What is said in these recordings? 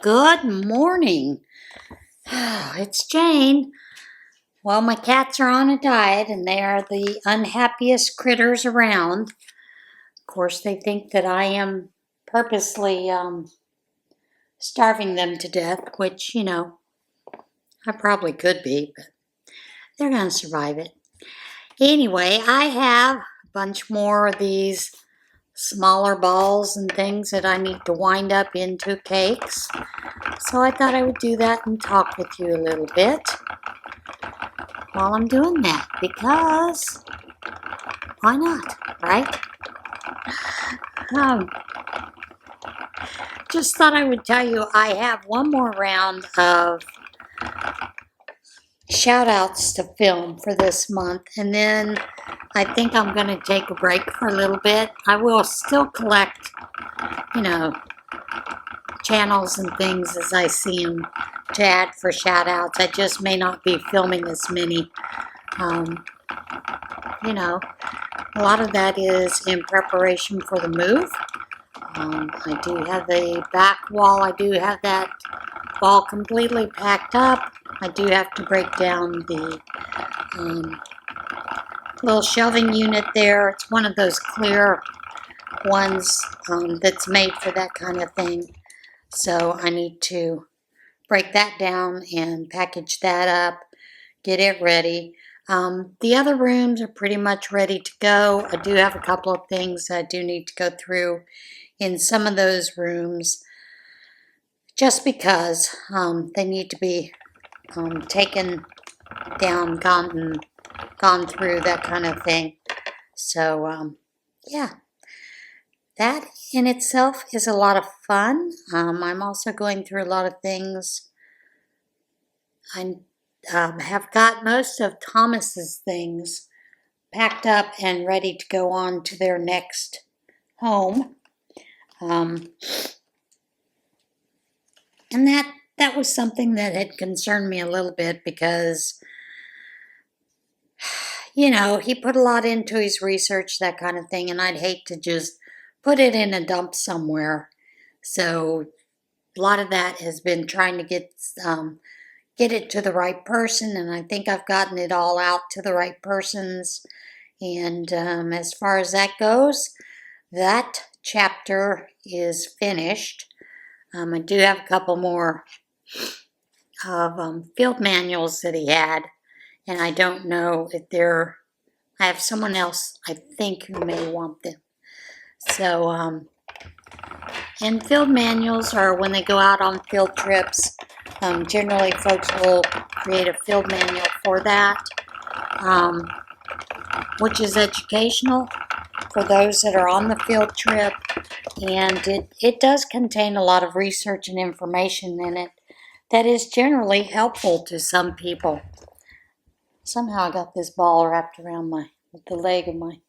Good morning. It's Jane. Well, my cats are on a diet and they are the unhappiest critters around. Of course, they think that I am purposely starving them to death, which, I probably could be, but they're going to survive it. Anyway, I have a bunch more of these smaller balls and things that I need to wind up into cakes. So I thought I would do that and talk with you a little bit while I'm doing that, because why not, right? Um, just thought I would tell you I have one more round of shout outs to film for this month, and then I think I'm going to take a break for a little bit. I will still collect, channels and things as I see them to add for shout outs. I just may not be filming as many. A lot of that is in preparation for the move. I do have the back wall. I do have that wall completely packed up. I do have to break down the little shelving unit there. It's one of those clear ones that's made for that kind of thing. So I need to break that down and package that up, get it ready. The other rooms are pretty much ready to go. I do have a couple of things I do need to go through in some of those rooms just because they need to be taken down, gone through, that kind of thing. So, yeah, that in itself is a lot of fun. I'm also going through a lot of things. I have got most of Thomas's things packed up and ready to go on to their next home. And that was something that had concerned me a little bit because, he put a lot into his research, that kind of thing, and I'd hate to just put it in a dump somewhere. So a lot of that has been trying to get it to the right person, and I think I've gotten it all out to the right persons. And as far as that goes, that chapter is finished. I do have a couple more of field manuals that he had, and I don't know if I have someone else I think who may want them. So, and field manuals are when they go out on field trips. Generally, folks will create a field manual for that, which is educational for those that are on the field trip, and it does contain a lot of research and information in it that is generally helpful to some people. Somehow I got this ball wrapped around the leg of my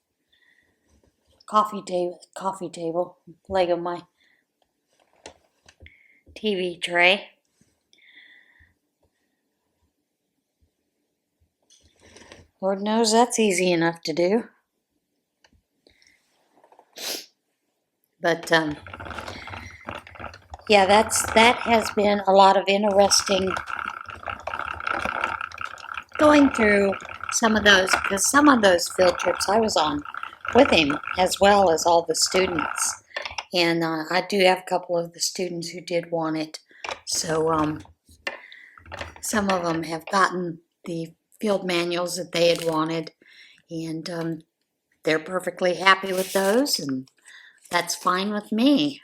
coffee table, leg of my TV tray. Lord knows that's easy enough to do. But yeah, that has been a lot of interesting going through some of those, because some of those field trips I was on with him as well as all the students, and I do have a couple of the students who did want it. So some of them have gotten the field manuals that they had wanted, and they're perfectly happy with those, and that's fine with me,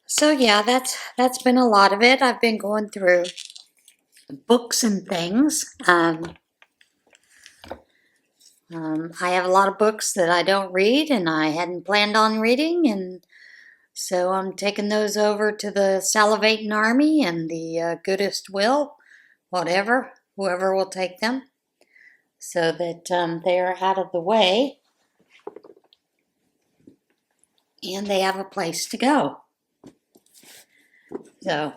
So yeah, that's been a lot of it. I've been going through books and things. I have a lot of books that I don't read and I hadn't planned on reading, and so I'm taking those over to the Salivating Army and the Goodest Will, whoever will take them, so that they are out of the way and they have a place to go. So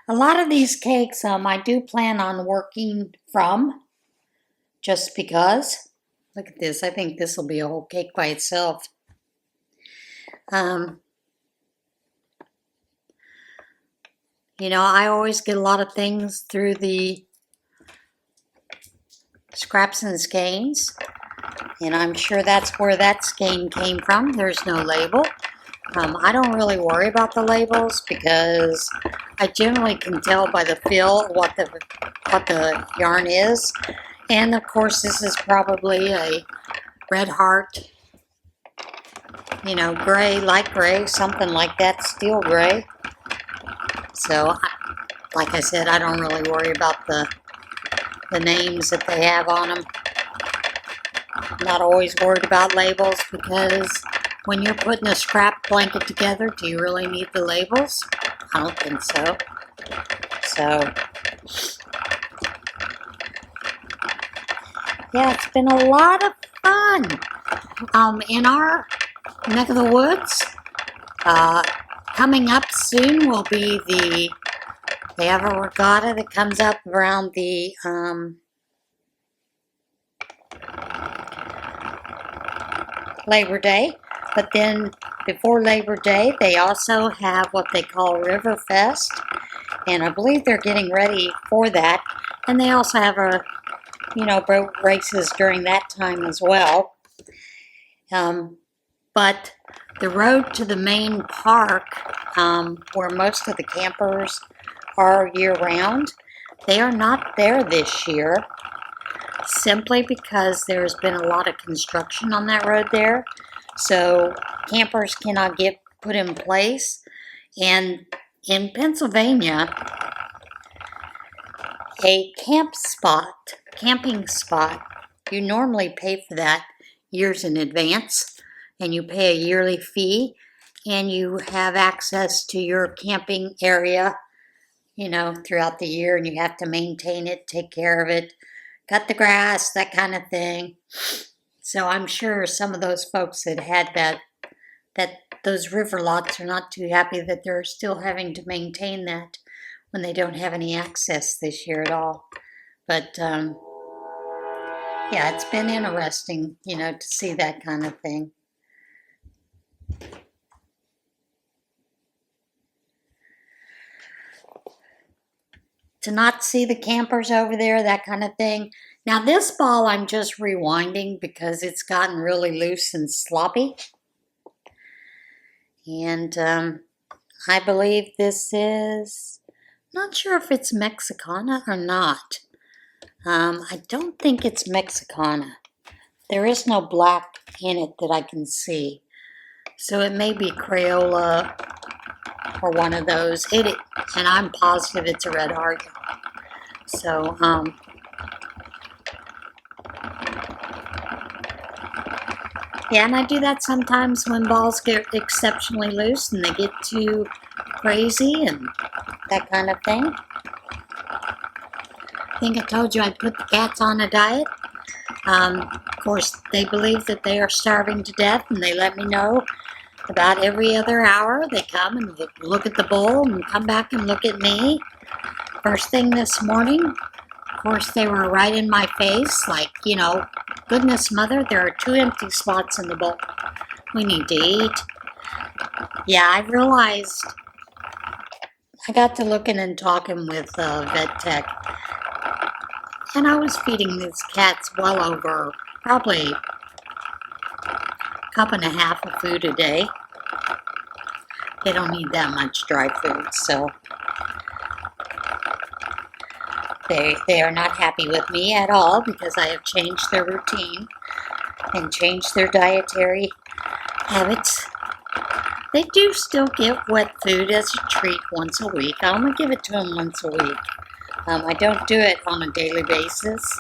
a lot of these cakes I do plan on working from, just because. Look at this. I think this will be a whole cake by itself. You know, I always get a lot of things through the Scraps and Skeins, and I'm sure that's where that skein came from. There's no label. I don't really worry about the labels because I generally can tell by the feel what the yarn is. And of course, this is probably a red heart, you know, gray, light gray, something like that, steel gray. So, like I said, I don't really worry about the names that they have on them. I'm not always worried about labels because when you're putting a scrap blanket together, do you really need the labels? I don't think so. So, yeah, it's been a lot of fun. In our neck of the woods, coming up soon will be they have a regatta that comes up around the Labor Day, but then before Labor Day, they also have what they call River Fest, and I believe they're getting ready for that, and they also have boat races during that time as well. But the road to the main park, where most of the campers are year-round, they are not there this year, simply because there's been a lot of construction on that road there, so campers cannot get put in place. And in Pennsylvania, a camping spot, you normally pay for that years in advance, and you pay a yearly fee, and you have access to your camping area, you know, throughout the year, and you have to maintain it, take care of it, cut the grass, that kind of thing. So I'm sure some of those folks that had those river lots are not too happy that they're still having to maintain that when they don't have any access this year at all. But yeah, it's been interesting, you know, to see that kind of thing. To not see the campers over there, that kind of thing. Now this ball I'm just rewinding because it's gotten really loose and sloppy. And I believe this is, not sure if it's Mexicana or not. I don't think it's Mexicana. There is no black in it that I can see. So it may be Crayola or one of those. And I'm positive it's a red heart. So, yeah, and I do that sometimes when balls get exceptionally loose and they get too crazy and that kind of thing. I think I told you I'd put the cats on a diet. Of course, they believe that they are starving to death, and they let me know about every other hour. They come and look at the bowl and come back and look at me. First thing this morning, of course, they were right in my face, like, you know, goodness, Mother, there are 2 empty spots in the bowl. We need to eat. Yeah, I realized, I got to looking and talking with vet tech, and I was feeding these cats well over probably a cup and a half of food a day. They don't need that much dry food, so they are not happy with me at all because I have changed their routine and changed their dietary habits. They do still get wet food as a treat once a week. I only give it to them once a week. I don't do it on a daily basis,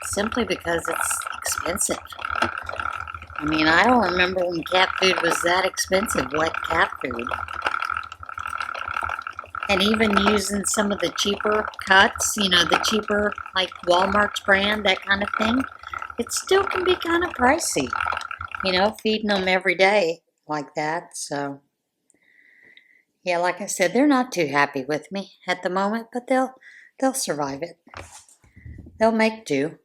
simply because it's expensive. I mean, I don't remember when cat food was that expensive, wet cat food. And even using some of the cheaper cuts, you know, the cheaper, like Walmart's brand, that kind of thing, it still can be kind of pricey, you know, feeding them every day like that. So, yeah, like I said, they're not too happy with me at the moment, but they'll survive it. They'll make do.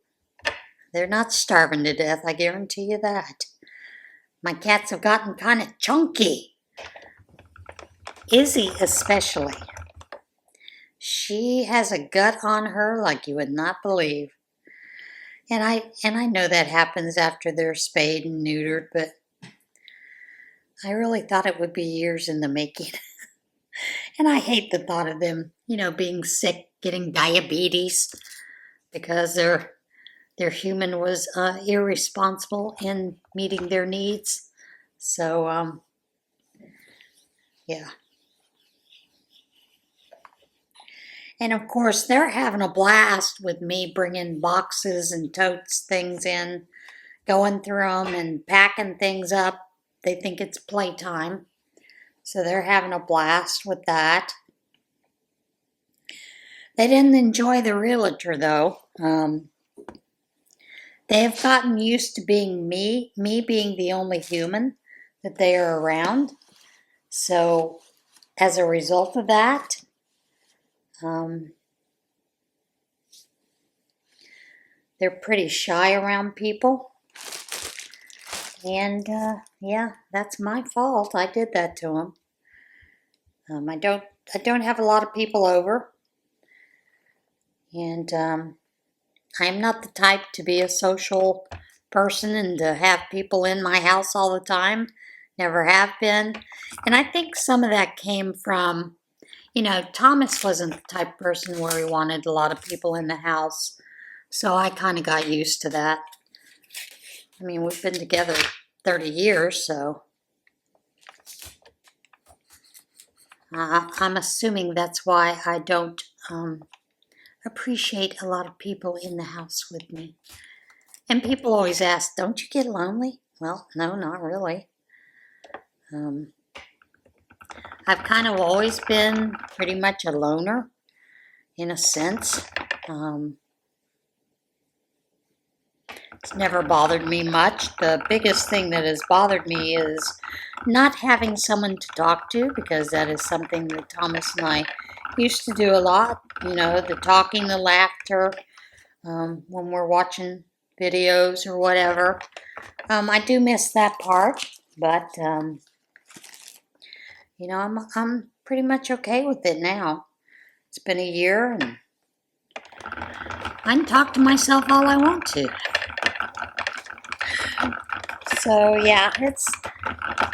They're not starving to death, I guarantee you that. My cats have gotten kind of chunky. Izzy especially. She has a gut on her like you would not believe. And I know that happens after they're spayed and neutered, but I really thought it would be years in the making. And I hate the thought of them, being sick, getting diabetes because their human was irresponsible in meeting their needs. So, yeah. And of course, they're having a blast with me bringing boxes and totes things in, going through them and packing things up. They think it's playtime. So they're having a blast with that. They didn't enjoy the realtor, though. They have gotten used to being me being the only human that they are around. So as a result of that, they're pretty shy around people. And yeah, that's my fault. I did that to them. I don't have a lot of people over. And I'm not the type to be a social person and to have people in my house all the time. Never have been. And I think some of that came from, Thomas wasn't the type of person where he wanted a lot of people in the house. So I kind of got used to that. I mean, we've been together 30 years, so I'm assuming that's why I don't appreciate a lot of people in the house with me. And people always ask, don't you get lonely? Well, no, not really. I've kind of always been pretty much a loner, in a sense. It's never bothered me much. The biggest thing that has bothered me is not having someone to talk to, because that is something that Thomas and I used to do a lot. The talking, the laughter, when we're watching videos or whatever. I do miss that part, but I'm pretty much okay with it now. It's been a year, and I can talk to myself all I want to. So yeah, it's,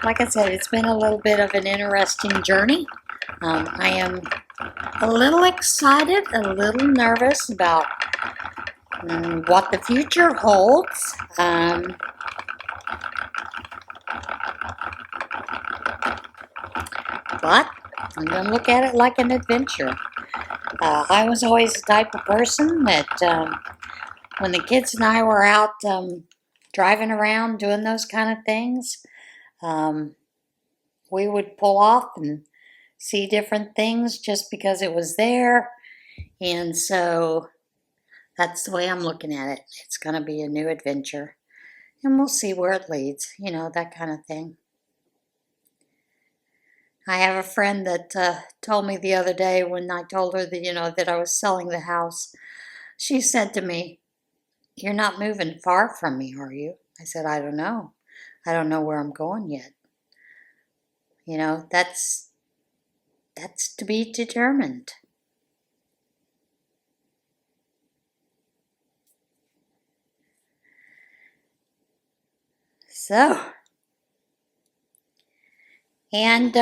like I said, it's been a little bit of an interesting journey. I am a little excited, a little nervous about what the future holds. But I'm going to look at it like an adventure. I was always the type of person that when the kids and I were out driving around doing those kind of things, we would pull off and see different things just because it was there. And so that's the way I'm looking at it. It's going to be a new adventure. And we'll see where it leads, that kind of thing. I have a friend that told me the other day when I told her that, that I was selling the house. She said to me, "You're not moving far from me, are you?" I said, "I don't know. I don't know where I'm going yet." That's to be determined. So, and,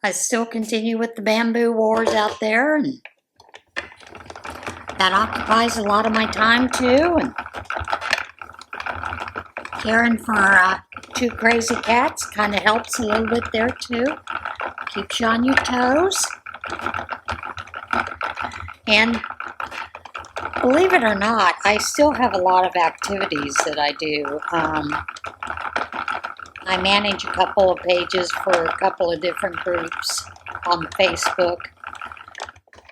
I still continue with the bamboo wars out there, and that occupies a lot of my time too, and caring for 2 crazy cats kind of helps a little bit there too. Keeps you on your toes. And believe it or not, I still have a lot of activities that I do. I manage a couple of pages for a couple of different groups on Facebook,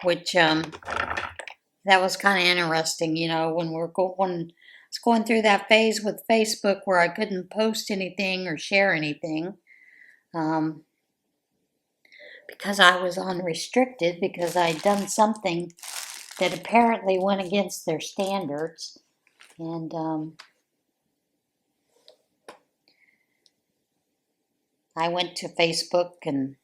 which that was kind of interesting, when when I was going through that phase with Facebook where I couldn't post anything or share anything, because I was unrestricted, because I'd done something that apparently went against their standards. And I went to Facebook and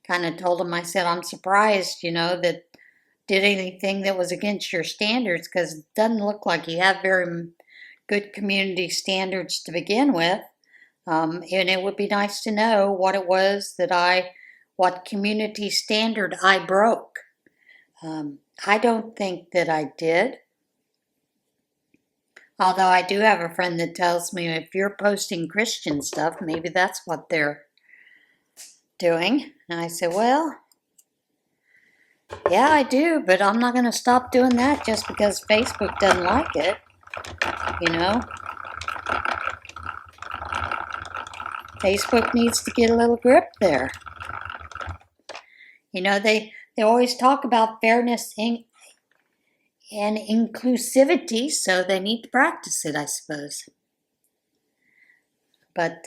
kind of told them, I said, I'm surprised, that did anything that was against your standards, because it doesn't look like you have very good community standards to begin with. And it would be nice to know what it was what community standard I broke. I don't think that I did. Although I do have a friend that tells me if you're posting Christian stuff, maybe that's what they're doing. And I said, well, yeah, I do, but I'm not going to stop doing that just because Facebook doesn't like it, Facebook needs to get a little grip there. They always talk about fairness and inclusivity, so they need to practice it, I suppose. But,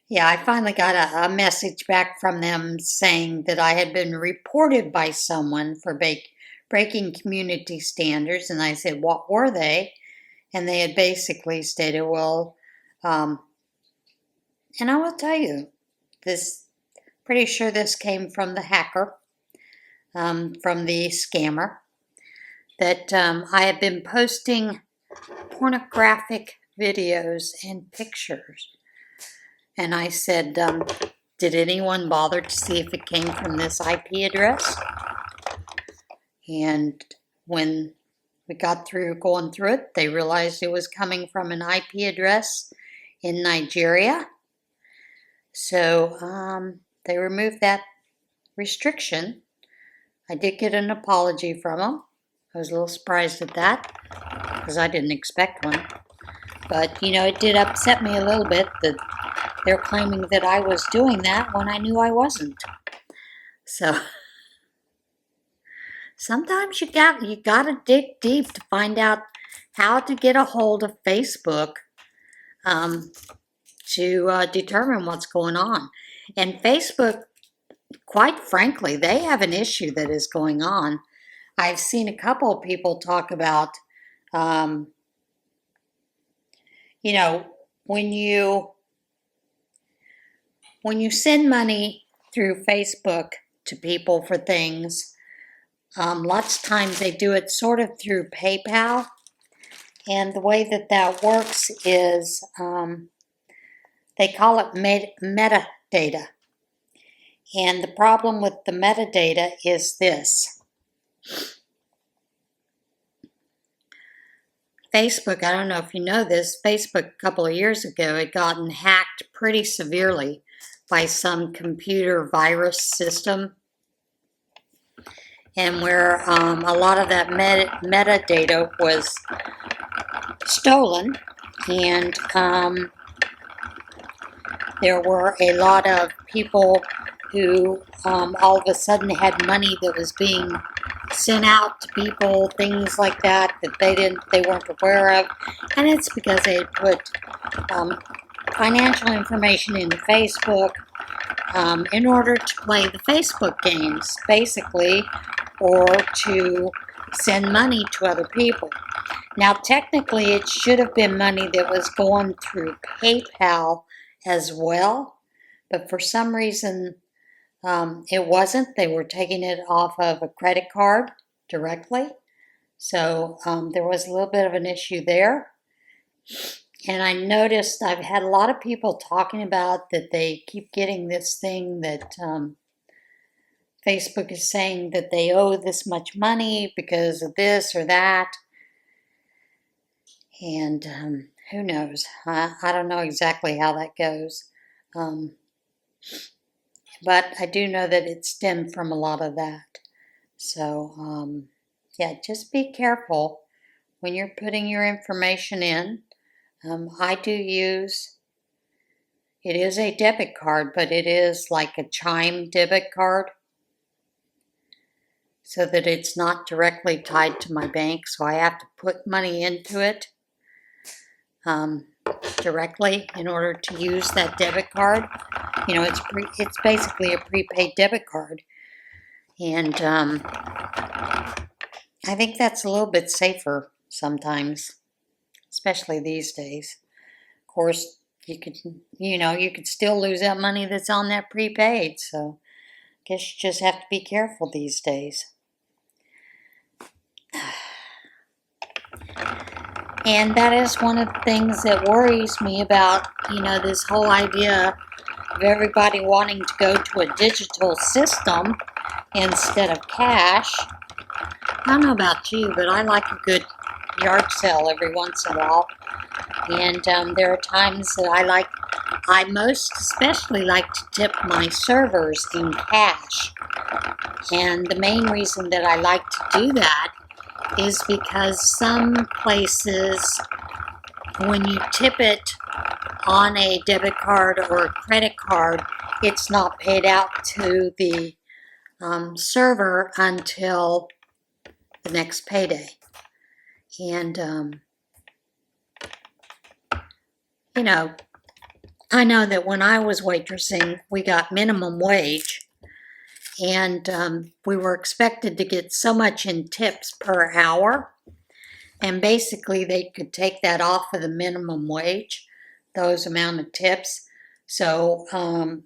yeah, I finally got a message back from them saying that I had been reported by someone for breaking community standards, and I said, what were they? And they had basically stated, well, and I will tell you, pretty sure this came from the hacker, from the scammer, that I had been posting pornographic videos and pictures. And I said, did anyone bother to see if it came from this IP address? And when we got through going through it, they realized it was coming from an IP address in Nigeria. So they removed that restriction. I did get an apology from them. I was a little surprised at that because I didn't expect one. But, it did upset me a little bit that they're claiming that I was doing that when I knew I wasn't. So sometimes you got to dig deep to find out how to get a hold of Facebook to determine what's going on. And Facebook, quite frankly, they have an issue that is going on. I've seen a couple of people talk about, when you send money through Facebook to people for things, lots of times they do it sort of through PayPal. And the way that works is they call it metadata. And the problem with the metadata is this. Facebook, I don't know if you know this, Facebook a couple of years ago had gotten hacked pretty severely by some computer virus system. And where a lot of that metadata was stolen, and there were a lot of people who all of a sudden had money that was being sent out to people, things like that they weren't aware of, and it's because they had put financial information into Facebook in order to play the Facebook games, basically, or to send money to other people. Now, technically, it should have been money that was going through PayPal as well, but for some reason, it wasn't. They were taking it off of a credit card directly. So there was a little bit of an issue there. And I noticed I've had a lot of people talking about that they keep getting this thing that Facebook is saying that they owe this much money because of this or that. And who knows? I don't know exactly how that goes. But I do know that it stemmed from a lot of that. So, yeah, just be careful when you're putting your information in. I do use, it is a debit card, but it is like a Chime debit card, so that it's not directly tied to my bank. So I have to put money into it directly in order to use that debit card. It's basically a prepaid debit card. And I think that's a little bit safer sometimes, especially these days. course, you could still lose that money that's on that prepaid. So I guess you just have to be careful these days. And that is one of the things that worries me about, this whole idea of everybody wanting to go to a digital system instead of cash. I don't know about you, but I like a good yard sale every once in a while. And there are times that I most especially like to tip my servers in cash. And the main reason that I like to do that is because some places, when you tip it on a debit card or a credit card, it's not paid out to the server until the next payday. And, I know that when I was waitressing, we got minimum wage, and we were expected to get so much in tips per hour, and basically they could take that off of the minimum wage, those amount of tips. So, and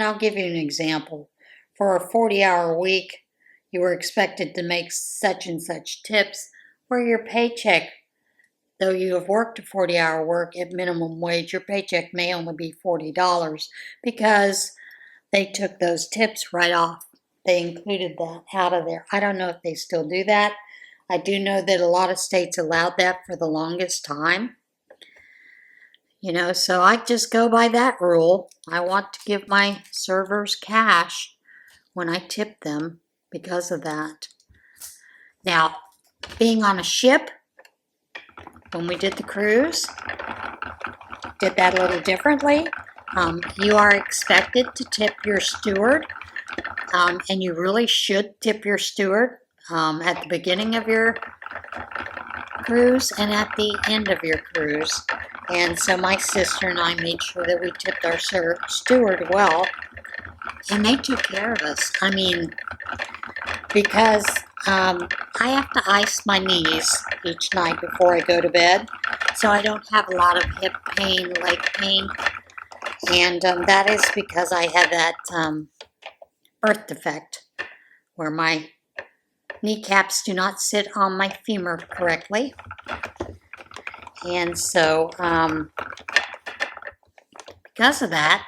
I'll give you an example. For a 40-hour week, you were expected to make such and such tips, where your paycheck, though you have worked a 40-hour work at minimum wage, your paycheck may only be $40 because they took those tips right off. They included that out of there. I don't know if they still do that. I do know that a lot of states allowed that for the longest time. So I just go by that rule. I want to give my servers cash when I tip them because of that. Now, being on a ship, when we did the cruise, did that a little differently. You are expected to tip your steward, and you really should tip your steward at the beginning of your cruise and at the end of your cruise. And so my sister and I made sure that we tipped our steward well, and they took care of us. I mean, because I have to ice my knees each night before I go to bed, so I don't have a lot of hip pain, leg pain, and that is because I have that birth defect where my kneecaps do not sit on my femur correctly. And so because of that,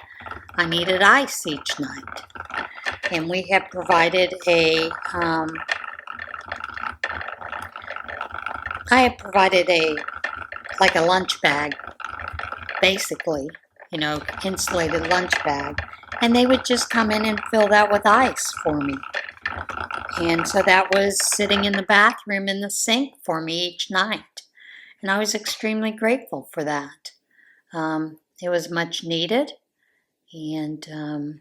I needed ice each night. And we have provided like a lunch bag, basically, insulated lunch bag. And they would just come in and fill that with ice for me. And so that was sitting in the bathroom in the sink for me each night. And I was extremely grateful for that. It was much needed. And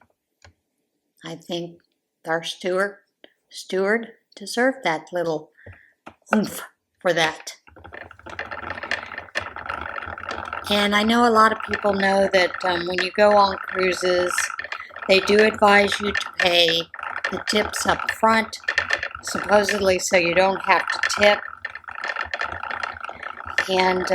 I think our steward deserved that little oomph for that. And I know a lot of people know that when you go on cruises, they do advise you to pay the tips up front, supposedly so you don't have to tip. And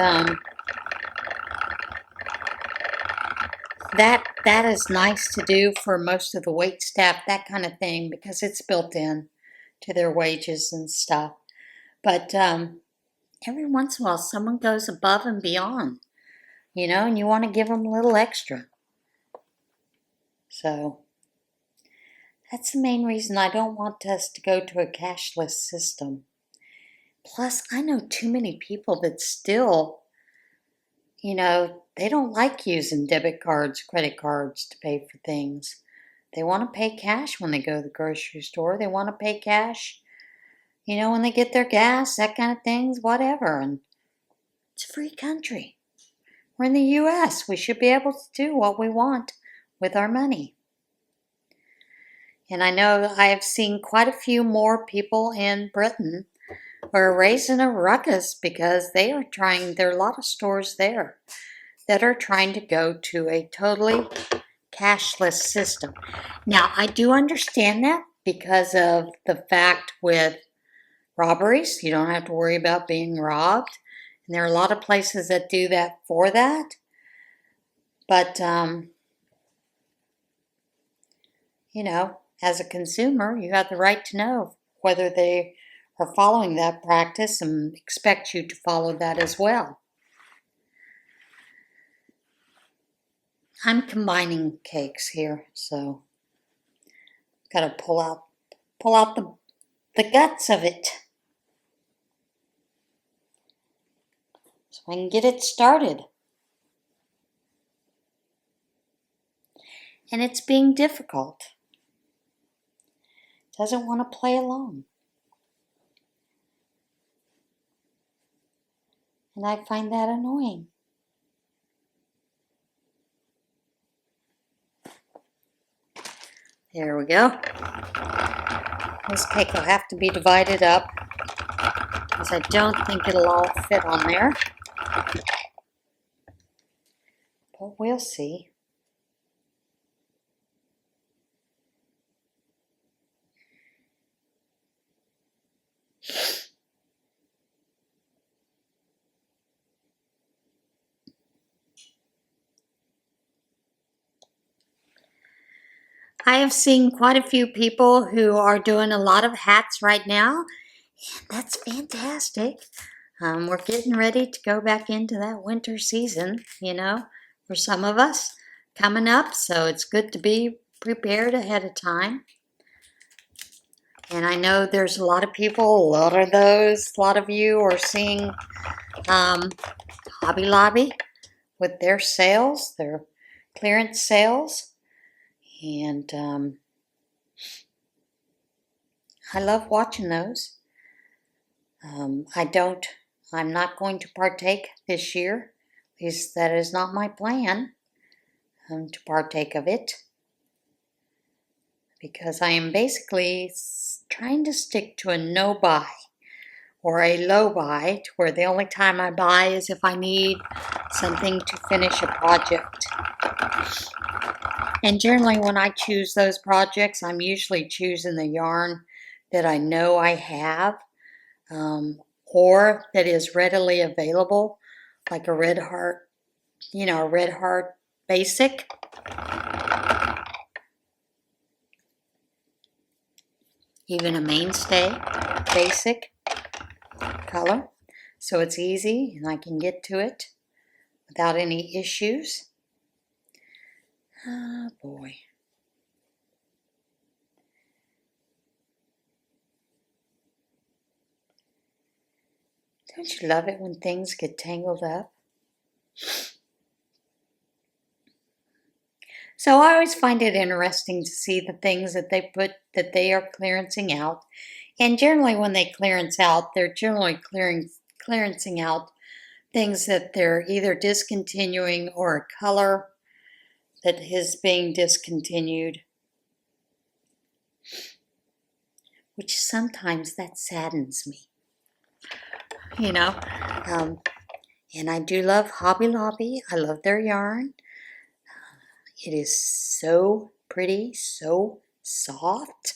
that is nice to do for most of the wait staff, that kind of thing, because it's built in to their wages and stuff. But every once in a while, someone goes above and beyond, and you want to give them a little extra. So that's the main reason I don't want us to go to a cashless system. Plus, I know too many people that still, they don't like using debit cards, credit cards to pay for things. They want to pay cash when they go to the grocery store. They want to pay cash, when they get their gas, that kind of things, whatever. And it's a free country. We're in the U.S. We should be able to do what we want with our money. And I know I have seen quite a few more people in Britain who are raising a ruckus because there are a lot of stores there that are trying to go to a totally cashless system. Now, I do understand that because of the fact with robberies, you don't have to worry about being robbed. And there are a lot of places that do that for that. But, you know, as a consumer, you have the right to know whether they are following that practice and expect you to follow that as well. I'm combining cakes here, so gotta pull out the guts of it so I can get it started. And it's being difficult. It doesn't want to play along. And I find that annoying. There we go. This cake will have to be divided up because I don't think it'll all fit on there. But we'll see. I have seen quite a few people who are doing a lot of hats right now, and that's fantastic. We're getting ready to go back into that winter season, you know, for some of us coming up, so it's good to be prepared ahead of time. And I know there's a lot of people, a lot of you are seeing Hobby Lobby with their sales, their clearance sales. And I love watching those. I'm not going to partake this year. At least that is not my plan to partake of it. Because I am basically trying to stick to a no buy or a low buy, to where the only time I buy is if I need something to finish a project. And generally when I choose those projects, I'm usually choosing the yarn that I know I have, or that is readily available, like a Red Heart, a Red Heart basic. Even a mainstay basic color. So it's easy and I can get to it without any issues. Oh boy. Don't you love it when things get tangled up? So I always find it interesting to see the things that they are clearancing out. And generally when they clearance out, they're generally clearancing out things that they're either discontinuing or a color that is being discontinued. Which sometimes that saddens me. And I do love Hobby Lobby. I love their yarn. It is so pretty, so soft.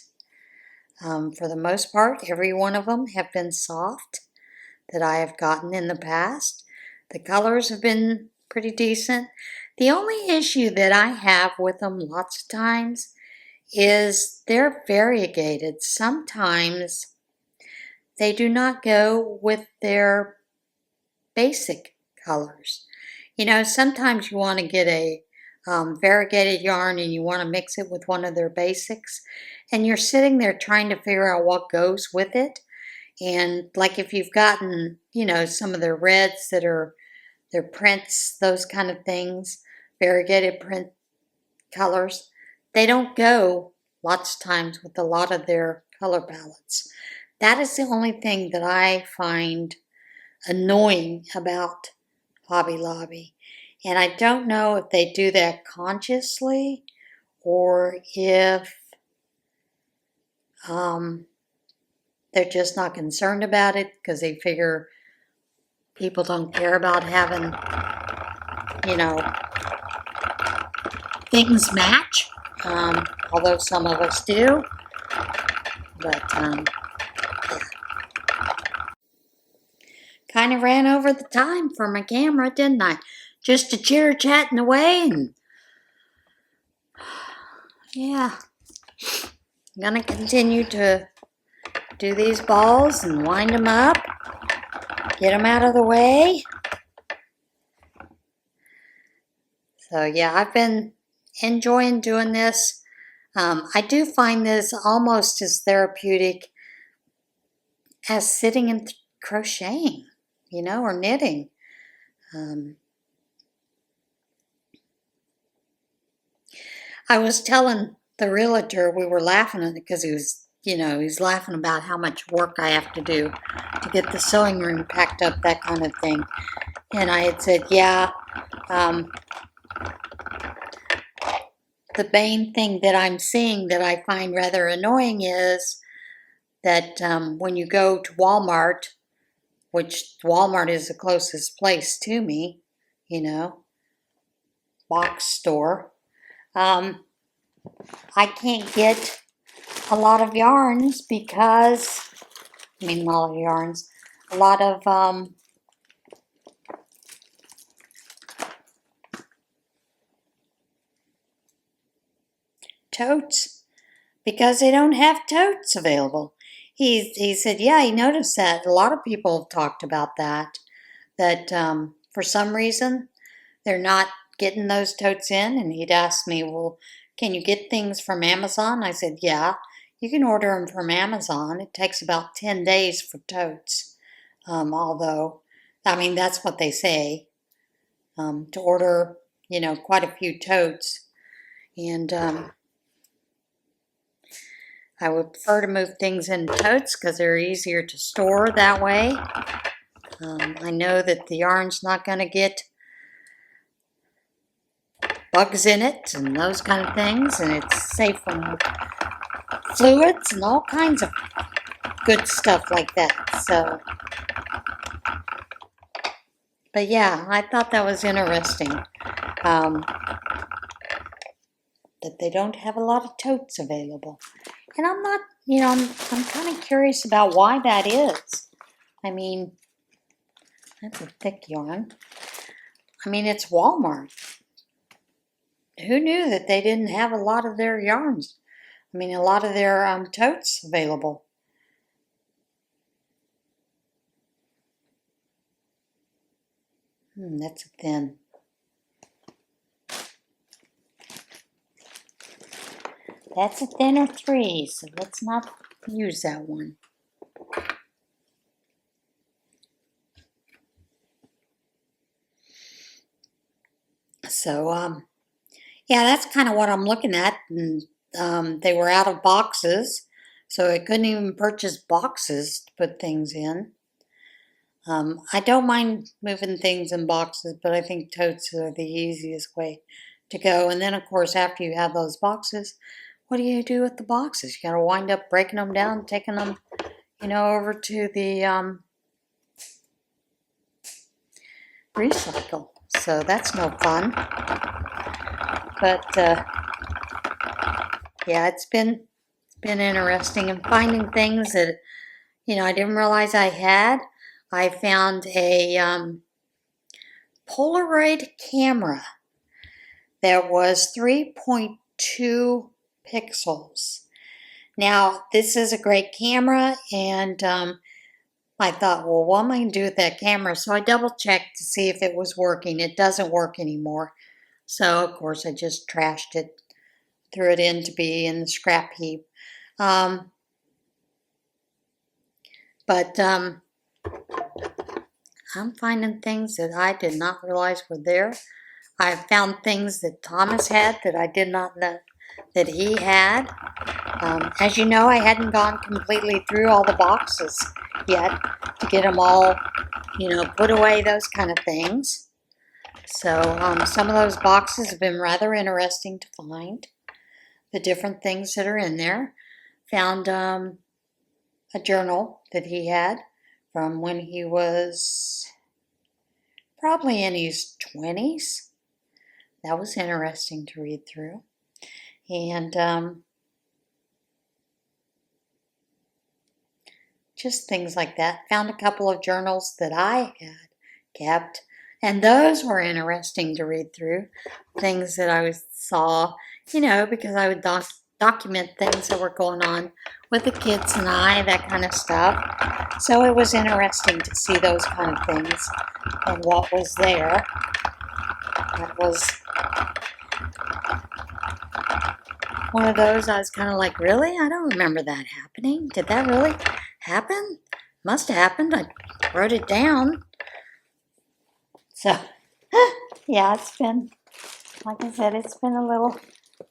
For the most part, every one of them have been soft that I have gotten in the past. The colors have been pretty decent. The only issue that I have with them lots of times is they're variegated. Sometimes they do not go with their basic colors. Sometimes you want to get a variegated yarn and you want to mix it with one of their basics, and you're sitting there trying to figure out what goes with it. And like if you've gotten, some of their reds that are their prints, those kind of things, variegated print colors, they don't go lots of times with a lot of their color palettes. That is the only thing that I find annoying about Hobby Lobby. And I don't know if they do that consciously or if they're just not concerned about it because they figure people don't care about having, things match. Although some of us do. But, yeah. Kind of ran over the time for my camera, didn't I? just a chitter-chatting away. And yeah, I'm going to continue to do these balls and wind them up, get them out of the way. So yeah, I've been enjoying doing this. I do find this almost as therapeutic as sitting and crocheting, or knitting. I was telling the realtor, we were laughing at it because he's laughing about how much work I have to do to get the sewing room packed up, that kind of thing. And I had said, yeah, the main thing that I'm seeing that I find rather annoying is that when you go to Walmart, which Walmart is the closest place to me, box store, I can't get a lot of yarns because, a lot of totes, because they don't have totes available. He said, yeah, he noticed that. A lot of people have talked about that for some reason they're not getting those totes in. And he'd asked me, well, can you get things from Amazon? I said, yeah, you can order them from Amazon. It takes about 10 days for totes. Although, that's what they say, to order, quite a few totes. And I would prefer to move things in totes because they're easier to store that way. I know that the yarn's not going to get bugs in it and those kind of things, and it's safe from fluids and all kinds of good stuff like that. So, but yeah, I thought that was interesting, that they don't have a lot of totes available. And I'm not, I'm kind of curious about why that is. That's a thick yarn. It's Walmart. Who knew that they didn't have a lot of their yarns? A lot of their totes available. That's a thin. That's a thinner 3, so let's not use that one. So, yeah, that's kind of what I'm looking at. And they were out of boxes, so I couldn't even purchase boxes to put things in. I don't mind moving things in boxes, but I think totes are the easiest way to go. And then, of course, after you have those boxes, what do you do with the boxes? You got to wind up breaking them down, taking them, over to the recycle. So that's no fun. But yeah, it's been interesting, and finding things that I didn't realize I had. I found a Polaroid camera that was 3.2 pixels. Now, this is a great camera, and I thought, well, what am I going to do with that camera? So I double checked to see if it was working. It doesn't work anymore. So, of course, I just trashed it, threw it in to be in the scrap heap. But I'm finding things that I did not realize were there. I found things that Thomas had that I did not know that he had. As you know, I hadn't gone completely through all the boxes yet to get them all, put away, those kind of things. So some of those boxes have been rather interesting to find, the different things that are in there. Found a journal that he had from when he was probably in his 20s. That was interesting to read through. And just things like that. Found a couple of journals that I had kept. And those were interesting to read through. Things that I saw, because I would document things that were going on with the kids and I, that kind of stuff. So it was interesting to see those kind of things and what was there. That was one of those I was kind of like, really? I don't remember that happening. Did that really happen? Must have happened. I wrote it down. So, yeah, it's been, like I said, it's been a little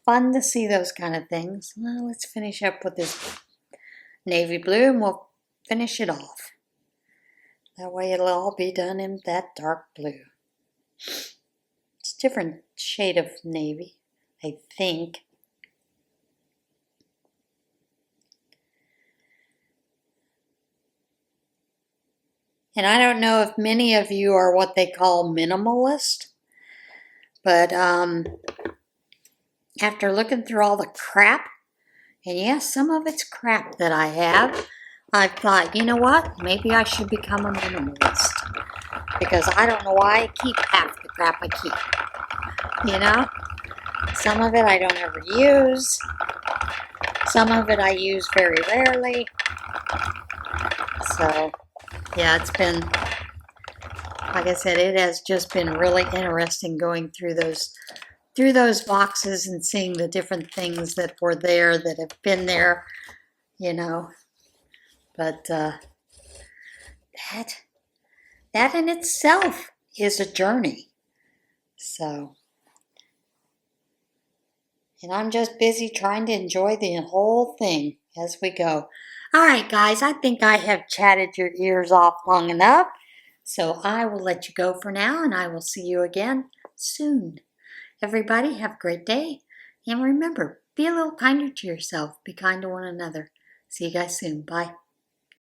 fun to see those kind of things. Well, let's finish up with this navy blue and we'll finish it off. That way it'll all be done in that dark blue. It's a different shade of navy, I think. And I don't know if many of you are what they call minimalist, but after looking through all the crap, and yes, some of it's crap that I have, I thought, you know what? Maybe I should become a minimalist. Because I don't know why I keep half the crap I keep. Some of it I don't ever use. Some of it I use very rarely. So, yeah, it's been, like I said, it has just been really interesting going through those boxes and seeing the different things that were there, that have been there, But that in itself is a journey. So, and I'm just busy trying to enjoy the whole thing as we go. All right, guys, I think I have chatted your ears off long enough. So I will let you go for now, and I will see you again soon. Everybody, have a great day. And remember, be a little kinder to yourself. Be kind to one another. See you guys soon. Bye.